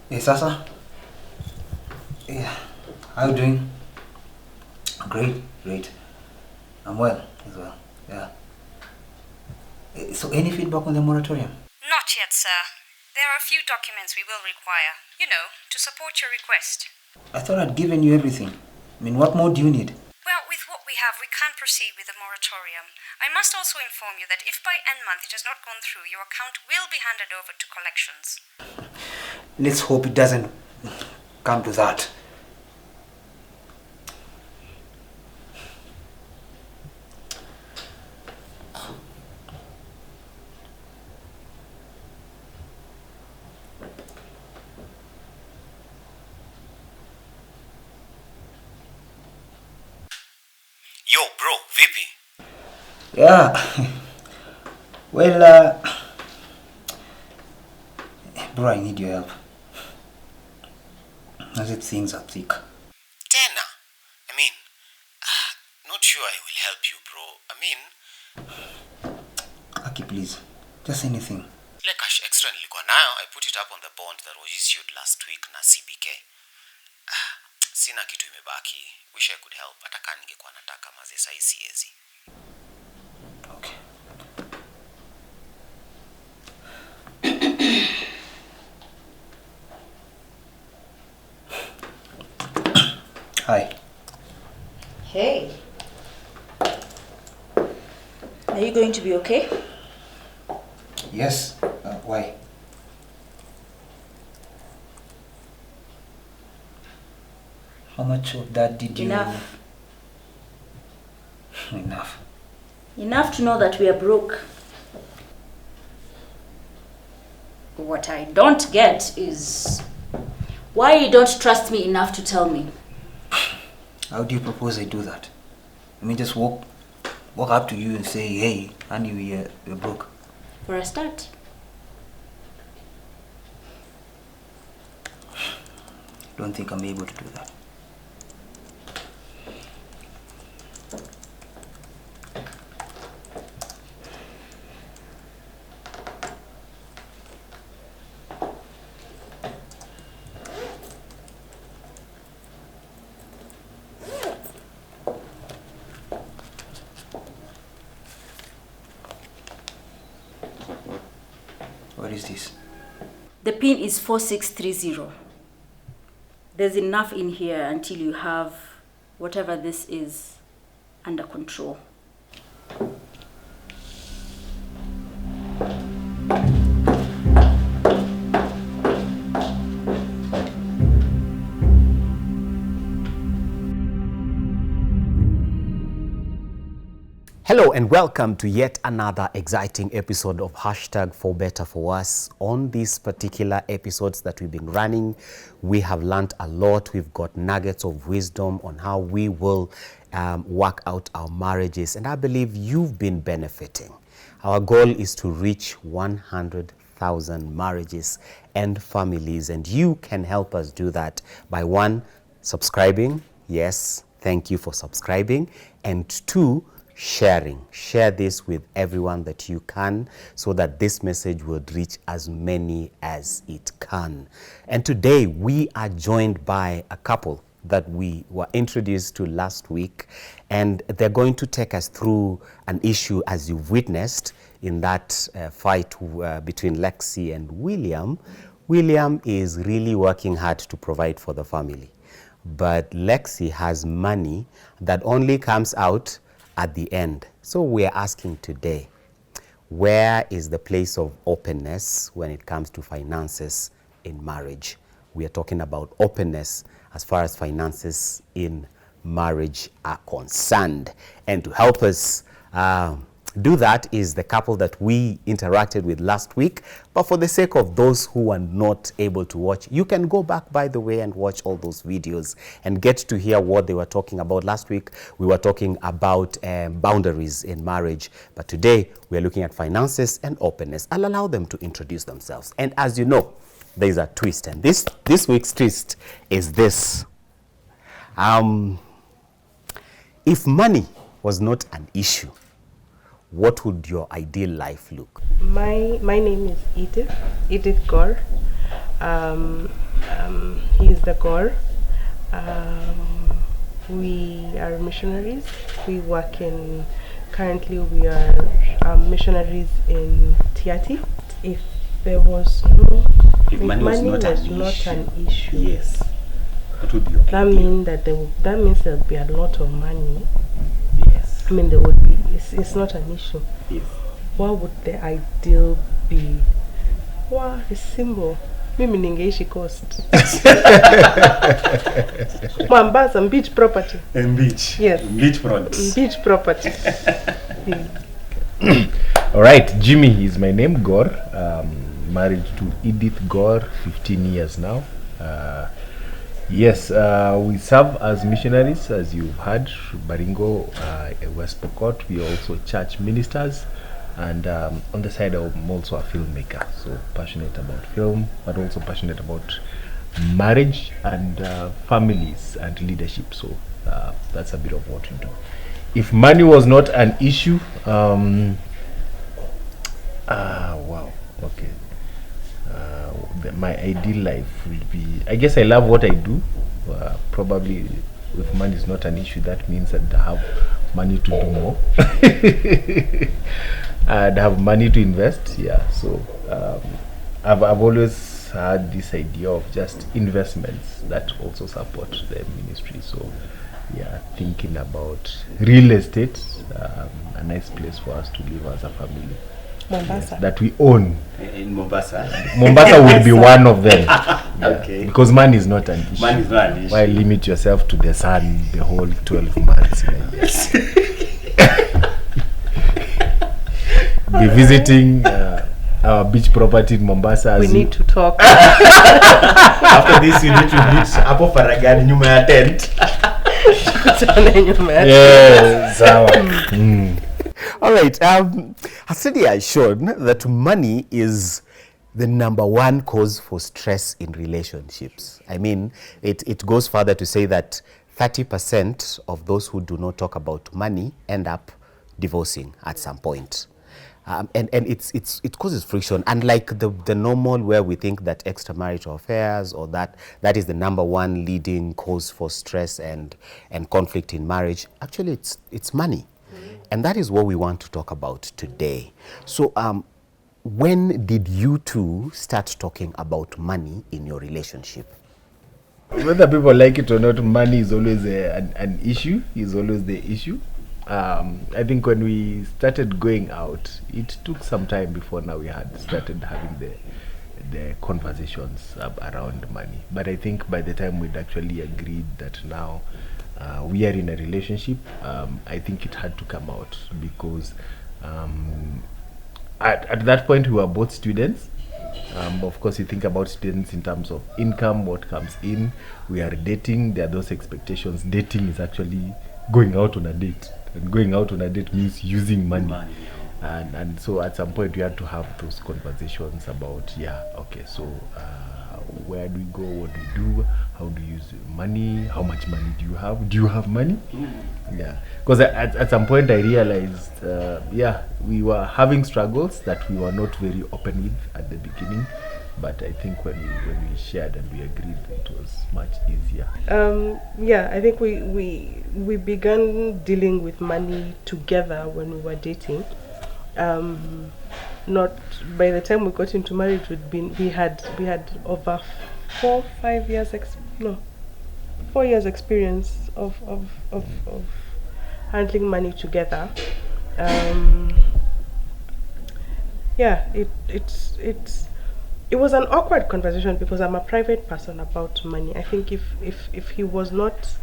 Hey, Sasa. Yeah. How you doing? Great, great. I'm well as well. Yeah. So any feedback on the moratorium? Not yet, sir. There are a few documents we will require, to support your request. I thought I'd given you everything. I mean, what more do you need? Well, with what we have, we can't proceed with the moratorium. I must also inform you that if by end month it has not gone through, your account will be handed over to collections. Let's hope it doesn't come to that. Yo, bro, vipi? Yeah. Well, bro, I need your help. As it things are thick. Tena? Not sure I will help you, bro. Aki, please. Just anything. Ile cash extra nilikuwa nayo, I put it up on the bond that was issued last week na CBK. Sina kitu imebaki. Wish I could help. Hata kama ningekuwa nataka maze sai siezi. Okay. Hi. Hey. Are you going to be okay? Yes. Why? How much of that did you... Enough. Enough. Enough to know that we are broke. What I don't get is why you don't trust me enough to tell me. How do you propose I do that? I mean, just walk up to you and say, hey, honey, we're broke. For a start. Don't think I'm able to do that. What is this? The pin is 4630. There's enough in here until you have whatever this is under control. Hello and welcome to yet another exciting episode of Hashtag For Better For Us. On these particular episodes that we've been running, we have learned a lot. We've got nuggets of wisdom on how we will work out our marriages, and I believe you've been benefiting. Our goal is to reach 100,000 marriages and families, and you can help us do that by 1, subscribing. Yes, thank you for subscribing. And 2, sharing. Share this with everyone that you can so that this message would reach as many as it can. And today we are joined by a couple that we were introduced to last week, and they're going to take us through an issue as you've witnessed in that fight between Lexie and William. William is really working hard to provide for the family, but Lexie has money that only comes out at the end. So we are asking today, where is the place of openness when it comes to finances in marriage? We are talking about openness as far as finances in marriage are concerned. And to help us do that is the couple that we interacted with last week. But for the sake of those who are not able to watch, you can go back, by the way, and watch all those videos and get to hear what they were talking about. Last week, we were talking about boundaries in marriage. But today, we are looking at finances and openness. I'll allow them to introduce themselves. And as you know, there's a twist. And this week's twist is this. If money was not an issue, what would your ideal life look? My name is Edith Gore. He's the Gor. We are missionaries. We work in, currently we are missionaries in Tiati. If there was no, If money was not an issue, yes, that would be okay. That means that that means there would be a lot of money. Yes. I mean, there would be. It's not an issue. Yes. What would the ideal be? Wow, it's simple. Mimi ningeishi coast. Mombasa, beach property. And beach. Yes. Beachfront. Beach property. All right, Jimmy is my name. Gor. Married to Edith Gor, 15 years now. Yes, we serve as missionaries, as you've heard. Baringo, West Pokot. We are also church ministers. And on the side, I'm also a filmmaker, so passionate about film, but also passionate about marriage and families and leadership. So that's a bit of what we do. If money was not an issue, wow, okay. My ideal life will be, I guess I love what I do. Probably if money is not an issue, that means that I have money to do more. And have money to invest. Yeah, so I've always had this idea of just investments that also support the ministry. So yeah, thinking about real estate, a nice place for us to live as a family. Mombasa. Yes, that we own. In Mombasa. Mombasa will be one of them. Yeah, okay. Because money is not an issue. Money is not an issue. Why limit yourself to the sun the whole 12 months in a year? Be visiting our beach property in Mombasa. We need to talk. After this, you need to meet Apo Faragani nyuma ya tent. Yeah, sawa. All right. Has study has shown that money is the #1 cause for stress in relationships. I mean, it goes further to say that 30% of those who do not talk about money end up divorcing at some point. And it causes friction, unlike the normal where we think that extramarital affairs or that is the #1 leading cause for stress and conflict in marriage. Actually, it's money. And that is what we want to talk about today. So when did you two start talking about money in your relationship? Whether people like it or not, money is always an issue, is always the issue. I think when we started going out, it took some time before now we had started having the conversations around money. But I think by the time we'd actually agreed that now we are in a relationship, I think it had to come out because at that point we were both students. Of course, you think about students in terms of income, what comes in. We are dating, there are those expectations. Dating is actually going out on a date. And going out on a date means using money. And so at some point we had to have those conversations about, yeah, okay, so where do we go, what do we do, how do you use money, how much money do you have money? Yeah, because at some point I realized, yeah, we were having struggles that we were not very open with at the beginning. But I think when we shared and we agreed, it was much easier. Yeah, I think we began dealing with money together when we were dating. Not by the time we got into marriage, we had over 4 years experience of handling money together. Yeah, it was an awkward conversation because I'm a private person about money. I think if he was not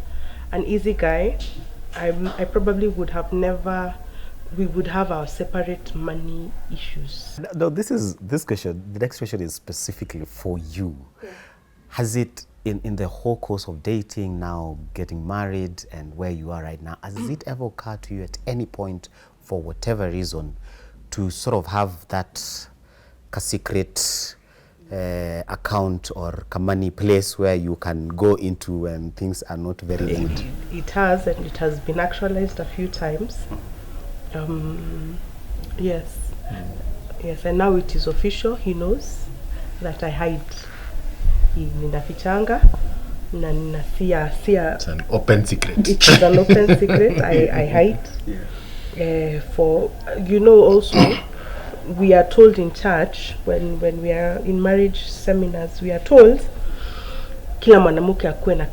an easy guy, I probably would have never. We would have our separate money issues. No, this question. The next question is specifically for you. Yeah. Has it in the whole course of dating, now getting married, and where you are right now, has it ever occurred to you at any point, for whatever reason, to sort of have that secret account or money place where you can go into when things are not very good? It has, and it has been actualized a few times. Yes, and now it is official. He knows that I hide ninafichanga na ninasia It's an open secret. It is an open secret. I hide. Yeah. For also we are told in church when we are in marriage seminars, we are told kila mwanamke akuwe na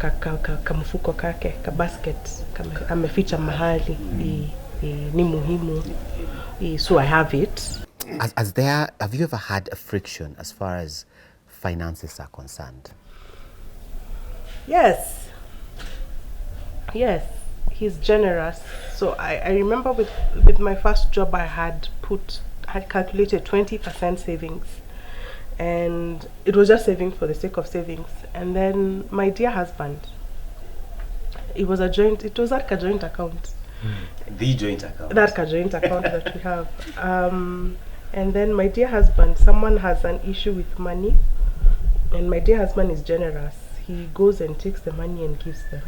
kamfuko kake ka basket ameficha mahali ni muhimu. So I have it. Have you ever had a friction as far as finances are concerned? Yes, he's generous. So I remember with my first job, I had calculated 20% savings, and it was just saving for the sake of savings. And then my dear husband, it was like a joint account. The joint account. That joint account that we have. And then my dear husband, someone has an issue with money, and my dear husband is generous. He goes and takes the money and gives them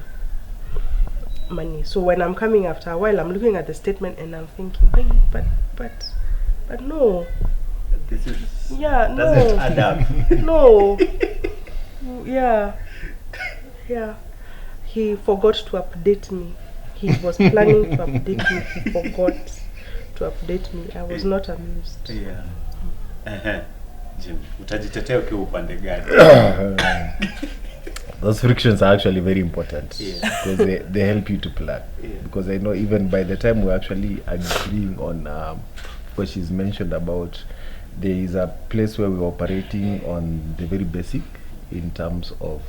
money. So when I'm coming after a while, I'm looking at the statement and I'm thinking, hey, but no. This is doesn't add up. No. Yeah. He forgot to update me. He was planning to update me. He forgot to update me. I was not amused. Yeah. Jim, utajitetea ukiwa upande gani? Those frictions are actually very important, Yeah. because they help you to plan. Yeah. Because I know even by the time we're actually agreeing on what she's mentioned about, there is a place where we're operating on the very basic in terms of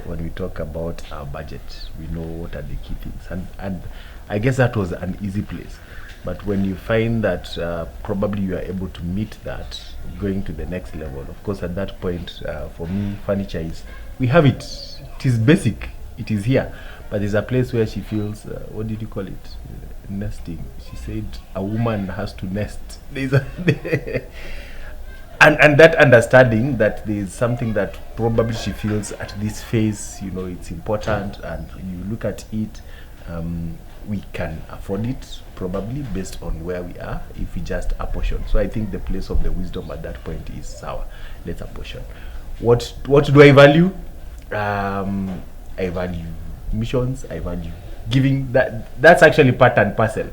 when we talk about our budget, we know what are the key things, and I guess that was an easy place. But when you find that probably you are able to meet that, going to the next level, of course at that point, for me, furniture is, we have it, it is basic, it is here, but there's a place where she feels, what did you call it, nesting. She said a woman has to nest. There's and that understanding that there is something that probably she feels at this phase, it's important, and you look at it, we can afford it probably based on where we are if we just apportion. So I think the place of the wisdom at that point is sour. Let's apportion. What do I value? I value missions. I value giving. That's actually part and parcel.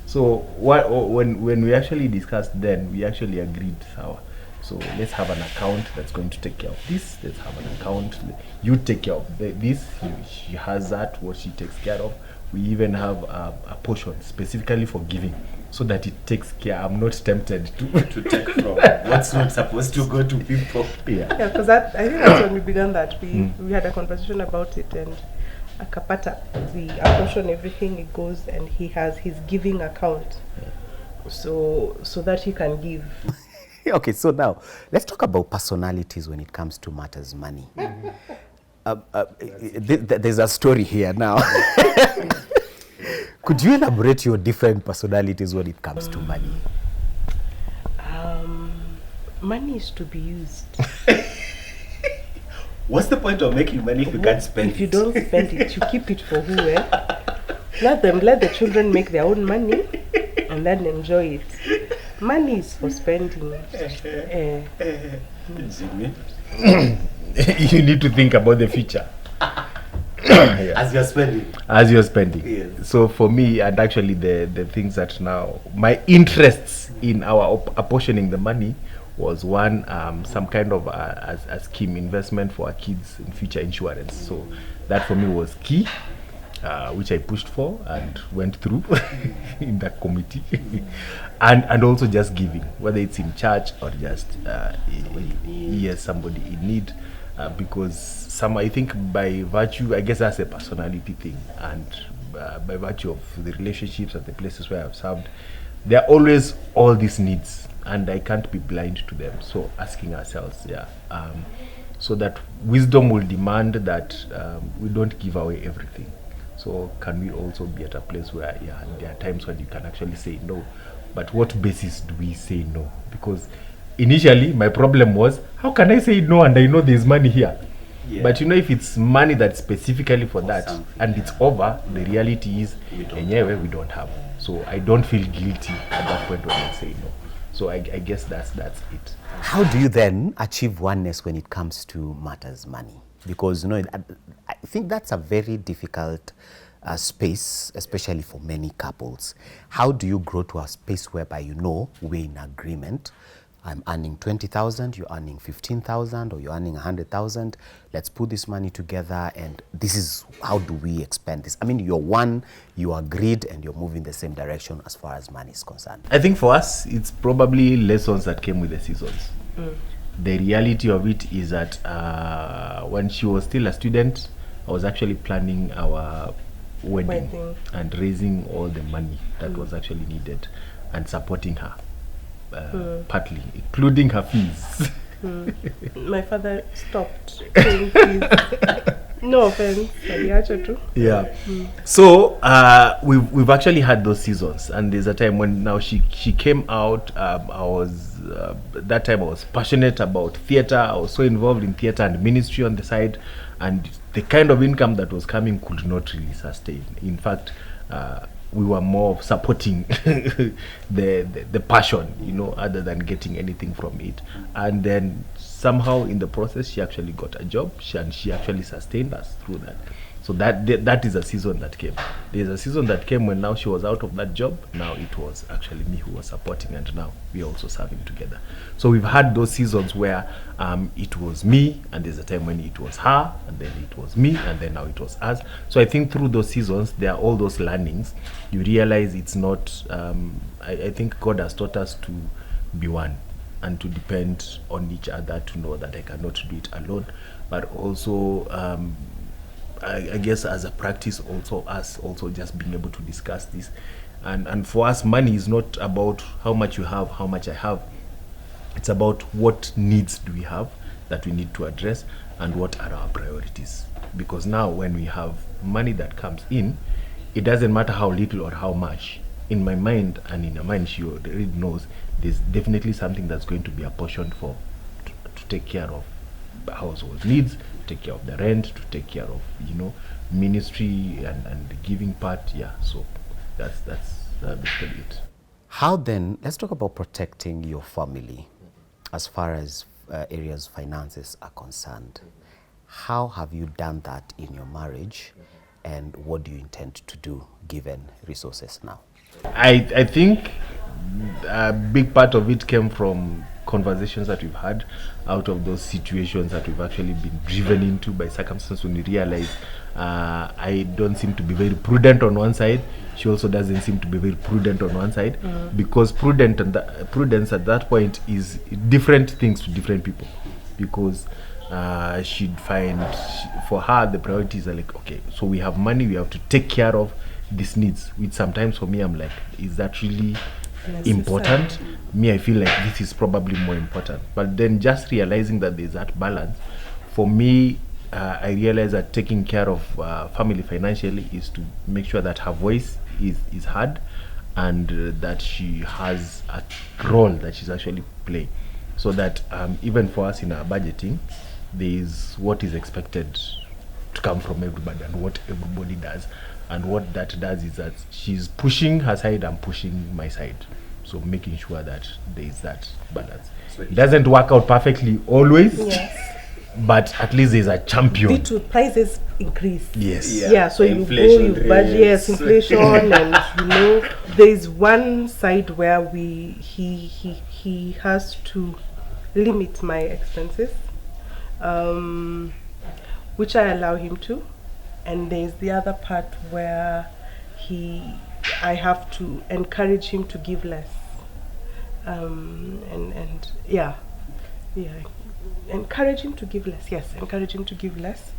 So when we actually discussed, then we actually agreed sour. So let's have an account that's going to take care of this. Let's have an account. You take care of this. She has that, what she takes care of. We even have a portion specifically for giving, so that it takes care. I'm not tempted to take from what's not supposed to go to people. Yeah, because I think that's when we began that. We had a conversation about it, and Akapata, we apportion everything, it goes, and he has his giving account, so that he can give. Okay, so now let's talk about personalities when it comes to matters money. There's a story here now. Could you elaborate your different personalities when it comes to money? Money is to be used. What's the point of making money if you can't spend it? If you don't spend it, you keep it for who? Let the children make their own money and then enjoy it. Money is for spending. Jimmy? You need to think about the future. As you're spending. Yes. So for me, and actually the things that now, my interests in our apportioning the money was one, some kind of a scheme investment for our kids in future insurance. So that for me was key, which I pushed for and went through in that committee. and also just giving, whether it's in church or just somebody in need. Because I think by virtue, I guess that's a personality thing, and by virtue of the relationships and the places where I've served, there are always all these needs, and I can't be blind to them. So asking ourselves, so that wisdom will demand that we don't give away everything. So can we also be at a place where there are times when you can actually say no, but what basis do we say no? Because initially my problem was, how can I say no and I know there's money here? Yeah. But if it's money that's specifically for that and it's over, the reality is we don't have. So I don't feel guilty at that point when I say no. So I guess that's it. How do you then achieve oneness when it comes to matters money? Because, I think that's a very difficult space, especially for many couples. How do you grow to a space whereby we're in agreement? I'm earning 20,000, you're earning 15,000, or you're earning 100,000. Let's put this money together, and this is how do we expend this? I mean, you're one, you agreed, and you're moving the same direction as far as money is concerned. I think for us, it's probably lessons that came with the seasons. The reality of it is that when she was still a student, I was actually planning our wedding and raising all the money that was actually needed and supporting her. Partly, including her fees. My father stopped paying fees. No offense, yeah. So we've actually had those seasons, and there's a time when now she came out. That time I was passionate about theater. I was so involved in theater and ministry on the side, and the kind of income that was coming could not really sustain. In fact, we were more supporting the passion, other than getting anything from it. And then somehow in the process, she actually got a job, and she actually sustained us through that. So that is a season that came. There's a season that came when now she was out of that job. Now it was actually me who was supporting, and now we are also serving together. So we've had those seasons where it was me, and there's a time when it was her, and then it was me, and then now it was us. So I think through those seasons, there are all those learnings. You realize it's not, I think God has taught us to be one and to depend on each other, to know that I cannot do it alone, but also I guess as a practice also us also just being able to discuss this. And for us, money is not about how much you have, how much I have. It's about what needs do we have that we need to address, and what are our priorities. Because now when we have money that comes in, it doesn't matter how little or how much. In my mind and in her mind, she already knows there's definitely something that's going to be apportioned for to take care of household needs, to take care of the rent, to take care of ministry and the giving part. Yeah, so that's basically it. How then, let's talk about protecting your family as far as areas finances are concerned. How have you done that in your marriage, and what do you intend to do given resources now? I think a big part of it came from conversations that we've had out of those situations that we've actually been driven into by circumstances, when we realize I don't seem to be very prudent on one side. She also doesn't seem to be very prudent on one side, because prudence at that point is different things to different people. Because she'd find, for her, the priorities are like, okay, so we have money, we have to take care of these needs, which sometimes for me I'm like, is that really important? Me, I feel like this is probably more important. But then just realizing that there's that balance, for me, I realize that taking care of family financially is to make sure that her voice is heard, and that she has a role that she's actually playing, so that even for us in our budgeting, there is what is expected to come from everybody and what everybody does. And what that does is that she's pushing her side and pushing my side. So making sure that there is that balance. So it doesn't work out perfectly always, yes, but at least there's a champion. The two prices increase. Yes. Yeah, so inflation budget, yes, inflation, and there's one side where he has to limit my expenses, which I allow him to. And there's the other part where I have to encourage him to give less. Encourage him to give less. Yes, encourage him to give less.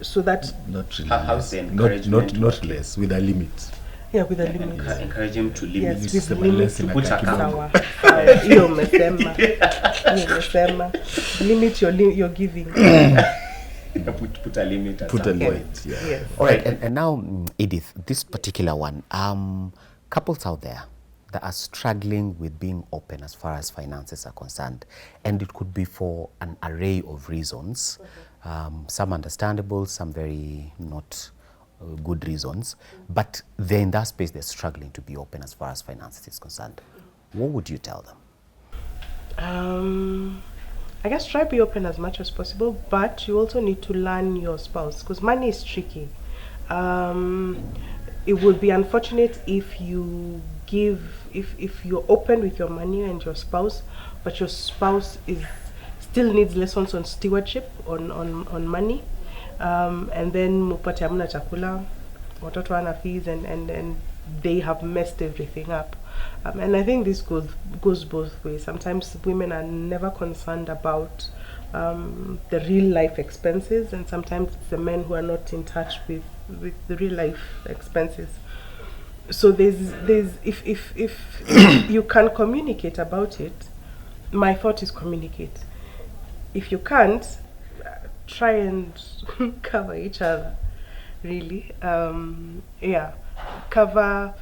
So that not really how's the encouragement? Not less, with a limit. Yeah, with a limit. Encourage him to limit. Yes, with the limit. To put account. Hiyo umesema. Limit your giving. Put a limit. Put a limit. Yeah. Yes. All right, and now, Edith, this particular one, couples out there that are struggling with being open as far as finances are concerned, and it could be for an array of reasons, some understandable, some very not good reasons, but they're in that space, they're struggling to be open as far as finances is concerned. what would you tell them? I guess try to be open as much as possible, but you also need to learn your spouse, because money is tricky. It would be unfortunate if you if you're open with your money and your spouse, but your spouse still needs lessons on stewardship on money, and then mupate hamna chakula, watoto wana fees, and they have messed everything up. And I think this goes both ways. Sometimes women are never concerned about the real life expenses, and sometimes it's the men who are not in touch with the real life expenses. So if you can communicate about it, my thought is communicate. If you can't, try and cover each other. Really, I cover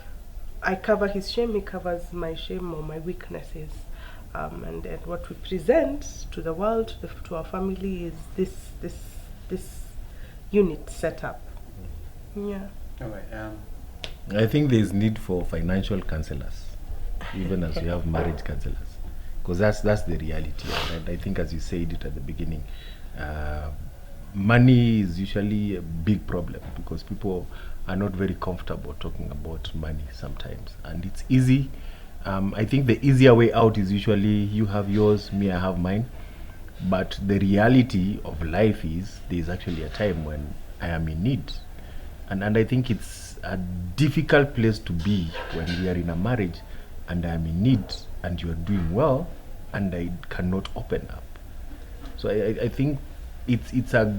his shame, he covers my shame or my weaknesses, and then what we present to the world, to our family, is this unit set up. Yeah. All right. I think there's need for financial counselors, even as we have marriage counselors, because that's the reality. And I think, as you said it at the beginning, money is usually a big problem because people are not very comfortable talking about money sometimes, and it's easy. I think the easier way out is usually you have yours, me I have mine, but the reality of life is there's actually a time when I am in need, and I think it's a difficult place to be when we are in a marriage and I am in need and you are doing well and I cannot open up. So I think it's a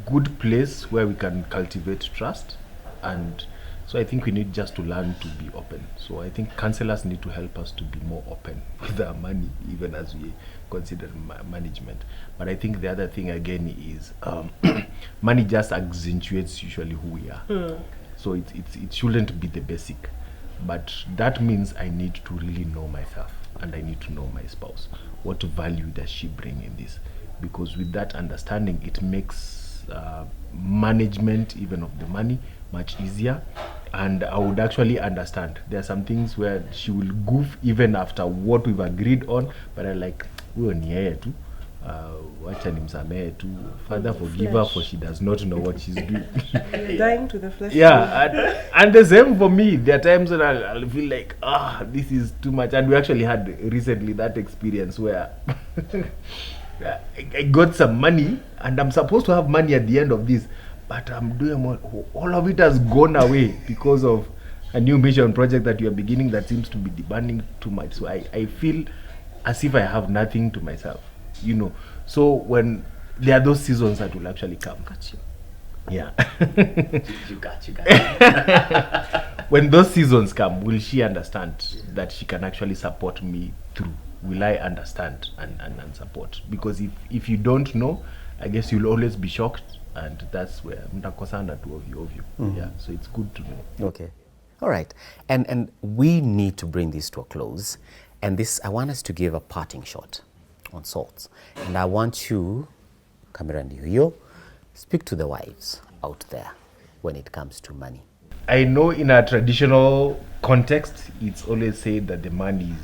good place where we can cultivate trust, and so I think we need just to learn to be open. So I think counselors need to help us to be more open with our money, even as we consider management. But I think the other thing again is money just accentuates usually who we are. So it shouldn't be the basic, but that means I need to really know myself and I need to know my spouse. What value does she bring in this? Because with that understanding, it makes management even of the money much easier, and I would actually understand. There are some things where she will goof even after what we've agreed on, but I like, wacha nimsamehe tu, Father forgive her, for she does not know what she's doing. You're dying to the flesh. Yeah, and the same for me. There are times when I'll feel like, this is too much. And we actually had recently that experience where I got some money and I'm supposed to have money at the end of this, but I'm doing all of it has gone away because of a new mission project that you are beginning that seems to be demanding too much. So I feel as if I have nothing to myself, So when there are those seasons that will actually come. Got you. Yeah. You got. When those seasons come, will she understand that she can actually support me through? Will I understand and support? Because if you don't know, I guess you'll always be shocked, and that's where mtakosana two of you. Yeah, so it's good to know. Okay. All right. And we need to bring this to a close. And this, I want us to give a parting shot on salts. And I want you, Camera Ndiyo, speak to the wives out there when it comes to money. I know in a traditional context, it's always said that the man is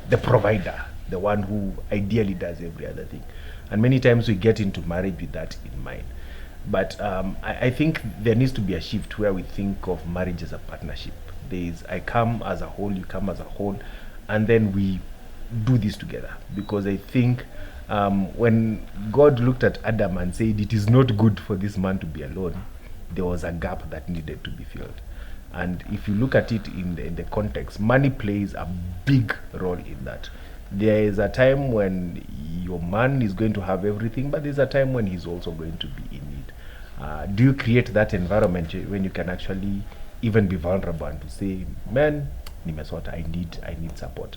the provider, the one who ideally does every other thing. And many times we get into marriage with that in mind. But I think there needs to be a shift where we think of marriage as a partnership. I come as a whole, you come as a whole, and then we do this together. Because I think when God looked at Adam and said it is not good for this man to be alone, there was a gap that needed to be filled. And if you look at it in the context, money plays a big role in that. There is a time when your man is going to have everything, but there's a time when he's also going to be in need. Do you create that environment when you can actually even be vulnerable and to say, man, nimesota, I need support?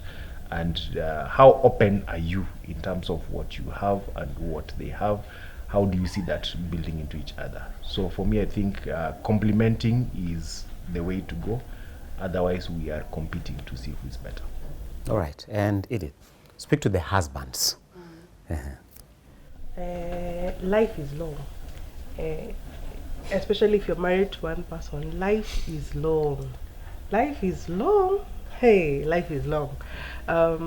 And how open are you in terms of what you have and what they have? How do you see that building into each other? So for me, I think complementing is the way to go. Otherwise, we are competing to see who is better. All right. And Edith, speak to the husbands. Life is long. Especially if you're married to one person, life is long. Life is long. Hey, life is long.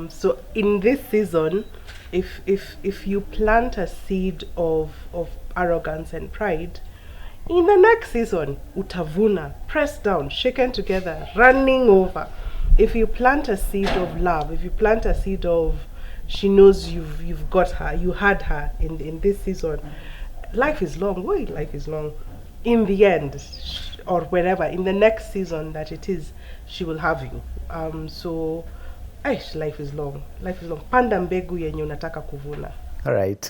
So in this season, if you plant a seed of arrogance and pride, in the next season, utavuna, pressed down, shaken together, running over. If you plant a seed of love, if you plant a seed of she knows you've got her, you had her in this season, life is long. Wait, life is long. In the end, or whenever, in the next season that it is, she will have you. So, life is long. Life is long. Panda mbegu yenye unataka kuvuna. All right.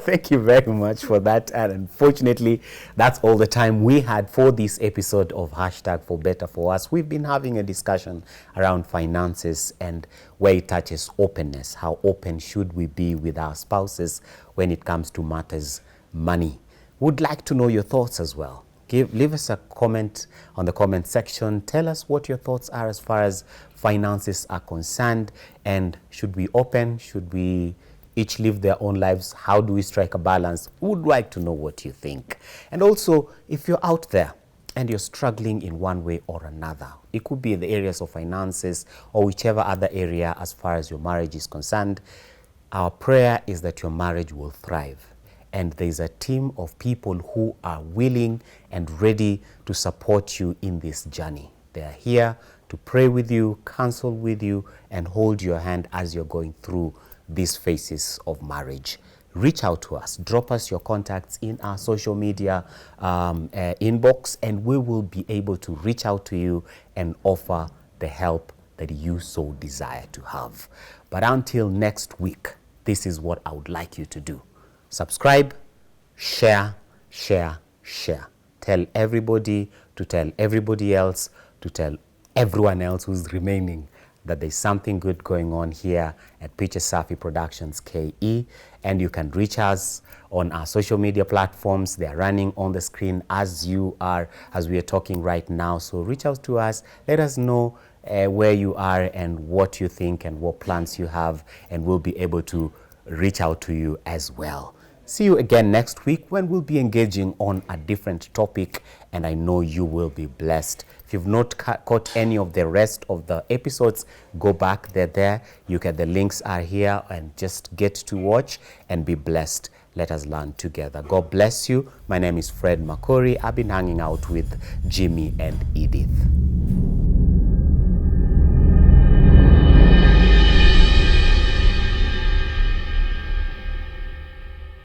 Thank you very much for that. And unfortunately, that's all the time we had for this episode of Hashtag for Better for Us. We've been having a discussion around finances and where it touches openness. How open should we be with our spouses when it comes to matters money? Would like to know your thoughts as well. Leave us a comment on the comment section. Tell us what your thoughts are as far as finances are concerned. And should we open? Should we each live their own lives? How do we strike a balance? We would like to know what you think. And also, if you're out there and you're struggling in one way or another, it could be in the areas of finances or whichever other area as far as your marriage is concerned, our prayer is that your marriage will thrive. And there's a team of people who are willing and ready to support you in this journey. They are here to pray with you, counsel with you, and hold your hand as you're going through these phases of marriage. Reach out to us. Drop us your contacts in our social media inbox, and we will be able to reach out to you and offer the help that you so desire to have. But until next week, this is what I would like you to do. Subscribe, share, share, share. Tell everybody to tell everybody else to tell everyone else who's remaining that there's something good going on here at Picture Safi Productions KE, and you can reach us on our social media platforms. They are running on the screen as we are talking right now. So reach out to us. Let us know where you are and what you think and what plans you have, and we'll be able to reach out to you as well. See you again next week when we'll be engaging on a different topic, and I know you will be blessed. If you've not caught any of the rest of the episodes, go back. They're there. The links are here, and just get to watch and be blessed. Let us learn together. God bless you. My name is Fred Makori. I've been hanging out with Jimmy and Edith.